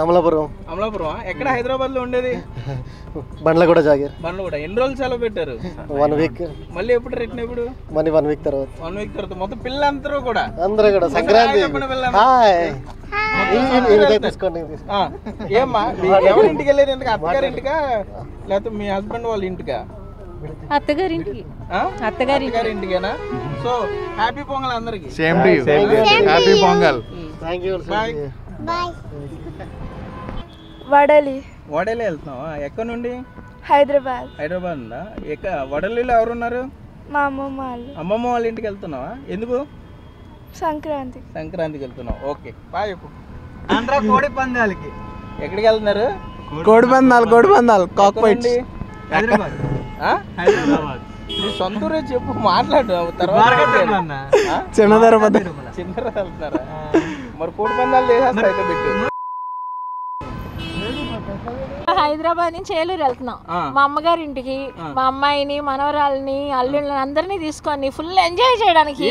అమలాపురం. అమలాపురం ఎక్కడ హైదరాబాద్ లో ఉండేది? బండ్లగూడ జాగీర్. బండ్లగూడ. ఎన్ని రోజులు సెలవు పెట్టారు? 1 వీక్. మళ్ళీ ఎప్పుడు రిటర్న్? ఎప్పుడు? మళ్ళీ 1 వీక్ తర్వాత. 1 వీక్ తర్వాత మొత్తం పిల్లలందరూ కూడా సంక్రాంతి. ఏమ్మా ఎవరి ఇంటికి వెళ్ళేది? ఎందుకు అత్తగారి ఇంటికా లేకపోతే మీ హస్బెండ్ వాళ్ళ ఇంటికా? అత్తగారింటికేనా? సో హ్యాపీ పొంగల్ అందరికి. Same to you. Happy Pongal. Thank you. Bye. వడలి. వడలి వెళ్తున్నావా? ఎక్కడ నుండి? హైదరాబాద్. హైదరాబాద్ ఉందా? వడలిలో ఎవరున్నారు? మా అమ్మమ్మ వాళ్ళు. అమ్మమ్మ వాళ్ళ ఇంటికి వెళ్తున్నావా? ఎందుకు? సంక్రాంతికి వెళ్తున్నావు. Okay bye. కోడి పందాలకి ఎక్కడికి వెళ్తున్నారు? కోడి పందాలు కాక్పైట్స్. హైదరాబాద్. నీ సొంత ఊరే చెప్పు, మాట్లాడు తర్వాత. చిన్నదర వెళ్తున్నారా? మరి కోడి పందాలు చేసేస్తా అయితే పెట్టు. హైదరాబాద్ నుంచి ఏలూరు వెళ్తున్నాం మా అమ్మగారి ఇంటికి. మా అమ్మాయిని, మనవరాలని, అల్లుళ్ళని అందరినీ తీసుకొని ఫుల్ ఎంజాయ్ చేయడానికి.